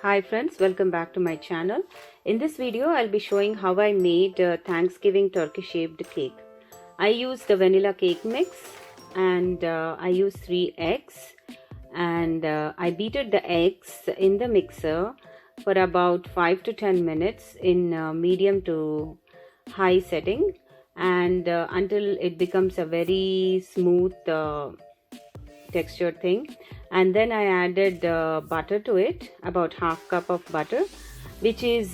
Hi friends, welcome back to my channel. In this video, I'll be showing how I made Thanksgiving turkey shaped cake. I used the vanilla cake mix and I used 3 eggs and I beated the eggs in the mixer for about 5 to 10 minutes in medium to high setting and until it becomes a very smooth textured thing. And then I added butter to it, about half cup of butter, which is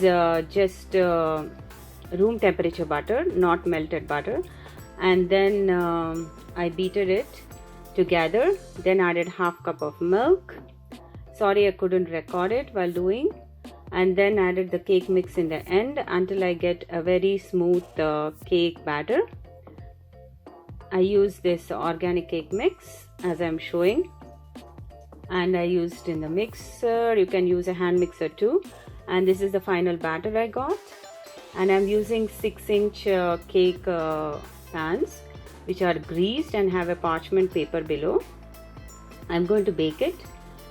just room temperature butter, not melted butter. And then I beated it together, then added half cup of milk. Sorry I couldn't record it while doing. And then added the cake mix in the end until I get a very smooth cake batter. I use this organic cake mix as I'm showing, and I used in the mixer. You can use a hand mixer too. And this is the final batter I got, and I'm using 6-inch cake pans which are greased and have a parchment paper below. I'm going to bake it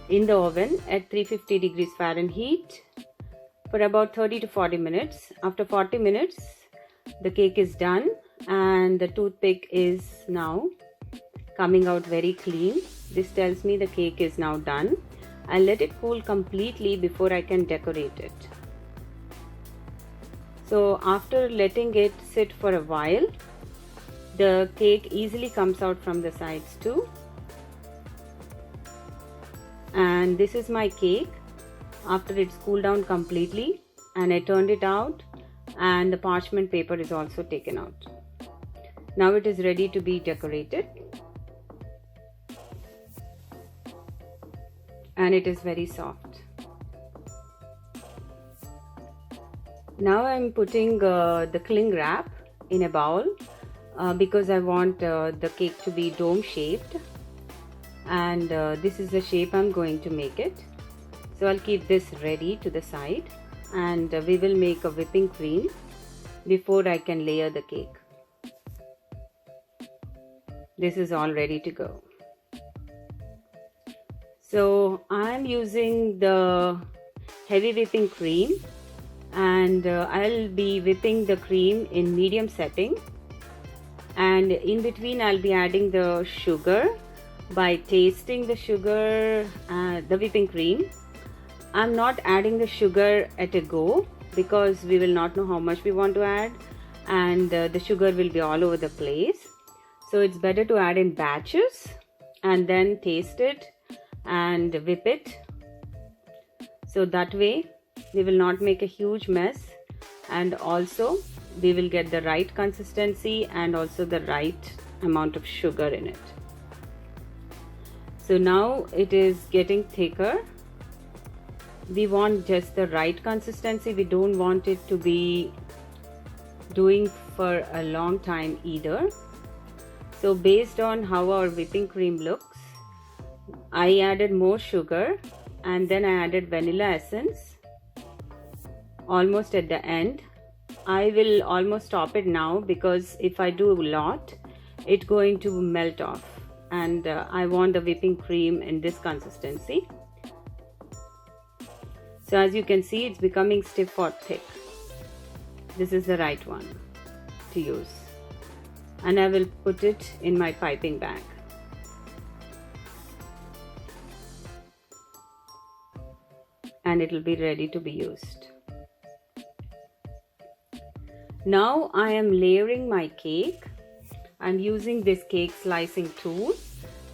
in the oven at 350 degrees Fahrenheit for about 30 to 40 minutes. After 40 minutes the cake is done and the toothpick is now coming out very clean. This tells me the cake is now done. I'll let it cool completely before I can decorate it. So after letting it sit for a while, the cake easily comes out from the sides too. And this is my cake after it's cooled down completely, and I turned it out and the parchment paper is also taken out. Now it is ready to be decorated. And it is very soft. Now I'm putting the cling wrap in a bowl because I want the cake to be dome shaped, and this is the shape I'm going to make it. So I'll keep this ready to the side, and we will make a whipping cream before I can layer the cake. This is all ready to go. So I'm using the heavy whipping cream, and I'll be whipping the cream in medium setting, and in between I'll be adding the sugar by tasting the sugar, the whipping cream. I'm not adding the sugar at a go because we will not know how much we want to add, and the sugar will be all over the place. So it's better to add in batches and then taste it and whip it. So that way we will not make a huge mess, and also we will get the right consistency and also the right amount of sugar in it. So now it is getting thicker. We want just the right consistency. We don't want it to be doing for a long time either. So based on how our whipping cream looks, I added more sugar and then I added vanilla essence almost at the end. I will almost stop it now because if I do a lot, it's going to melt off, and I want the whipping cream in this consistency. So as you can see, it's becoming stiff or thick. This is the right one to use, and I will put it in my piping bag. And it will be ready to be used. Now I am layering my cake. I'm using this cake slicing tool,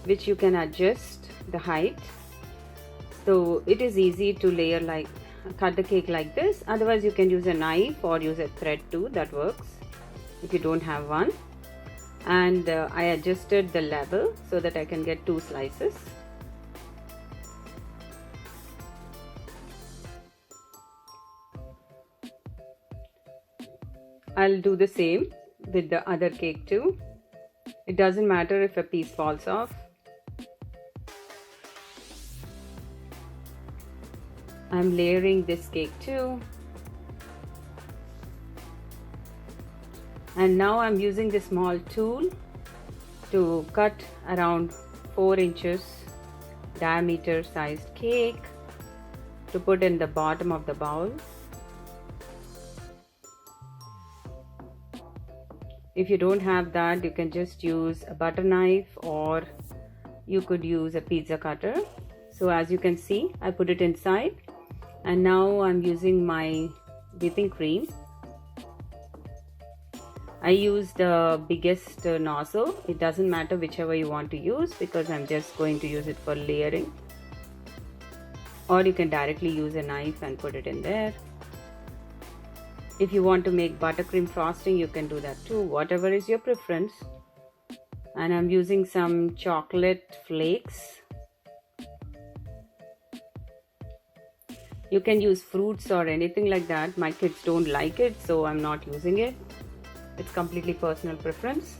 which you can adjust the height. So it is easy to layer, like cut the cake like this. Otherwise you can use a knife or use a thread too, that works if you don't have one. And I adjusted the level so that I can get 2 slices. I'll do the same with the other cake too. It doesn't matter if a piece falls off. I'm layering this cake too. And now I'm using this small tool to cut around 4 inches diameter sized cake. to put in the bottom of the bowl. If you don't have that, you can just use a butter knife, or you could use a pizza cutter. So as you can see, I put it inside, and now I'm using my whipping cream. I use the biggest nozzle. It doesn't matter whichever you want to use, because I'm just going to use it for layering. Or you can directly use a knife and put it in there. If you want to make buttercream frosting, you can do that too, whatever is your preference. And I'm using some chocolate flakes. You can use fruits or anything like that. My kids don't like it, so I'm not using it. It's completely personal preference.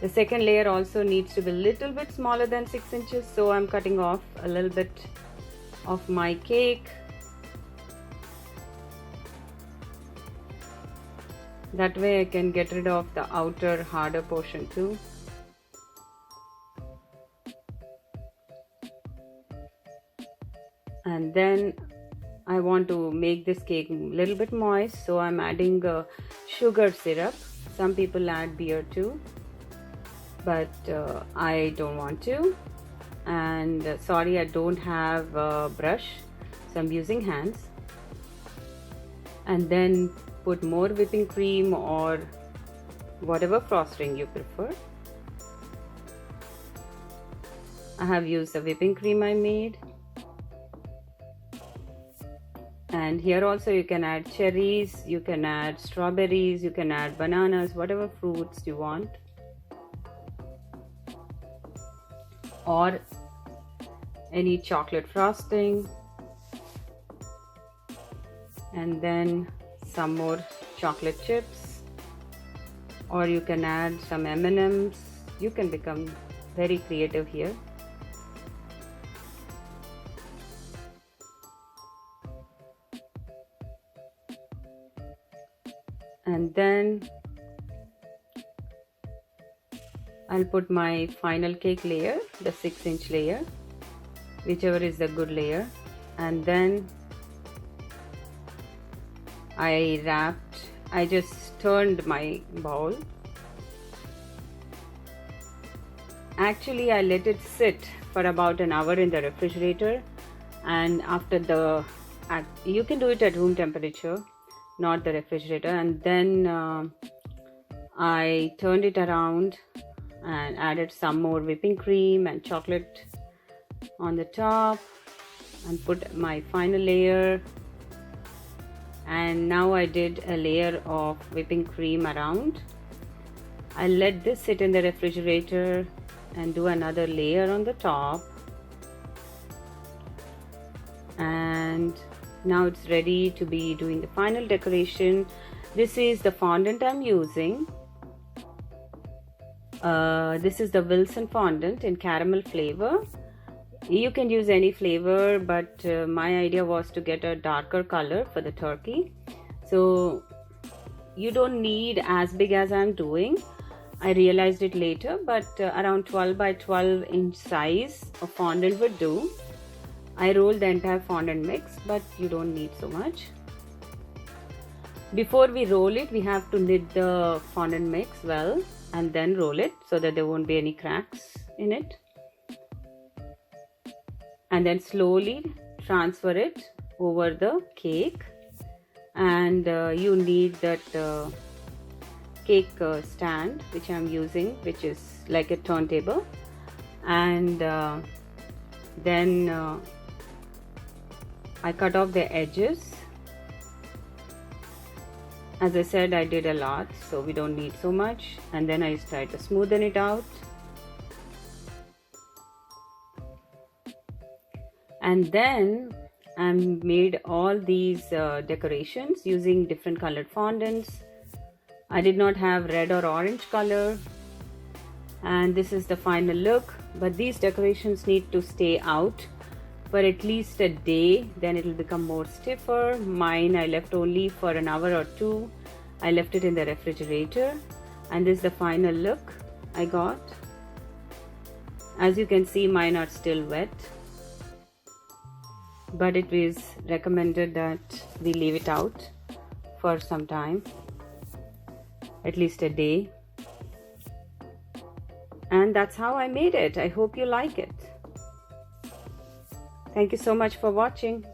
The second layer also needs to be a little bit smaller than 6 inches, so I'm cutting off a little bit of my cake. That way I can get rid of the outer harder portion too. And then I want to make this cake a little bit moist, so I'm adding sugar syrup. Some people add beer too, but I don't want to. And sorry, I don't have a brush, so I'm using hands. And then put more whipping cream or whatever frosting you prefer. I have used the whipping cream I made. And here also you can add cherries, you can add strawberries, you can add bananas, whatever fruits you want. Or any chocolate frosting. And then some more chocolate chips, or you can add some M&Ms. You can become very creative here. And then I'll put my final cake layer, the 6-inch layer, whichever is the good layer. And then I just turned my bowl. Actually, I let it sit for about an hour in the refrigerator, and after you can do it at room temperature, not the refrigerator. And then I turned it around and added some more whipping cream and chocolate on the top, and put my final layer. And now I did a layer of whipping cream around. I let this sit in the refrigerator and do another layer on the top. And now it's ready to be doing the final decoration. This is the fondant I'm using. This is the Wilson fondant in caramel flavor. You can use any flavor, but my idea was to get a darker color for the turkey. So you don't need as big as I'm doing. I realized it later, but around 12 by 12 inch size of fondant would do. I rolled the entire fondant mix, but you don't need so much. Before we roll it, we have to knead the fondant mix well and then roll it so that there won't be any cracks in it. And then slowly transfer it over the cake. And you need that cake stand which I'm using, which is like a turntable. And then I cut off the edges. As I said, I did a lot, so we don't need so much. And then I try to smoothen it out. And then I made all these decorations using different colored fondants. I did not have red or orange color. And this is the final look. But these decorations need to stay out for at least a day, then it will become more stiffer. Mine I left only for an hour or two. I left it in the refrigerator, and this is the final look I got. As you can see, mine are still wet. but it is recommended that we leave it out for some time, at least a day. And that's how I made it. I hope you like it. Thank you so much for watching.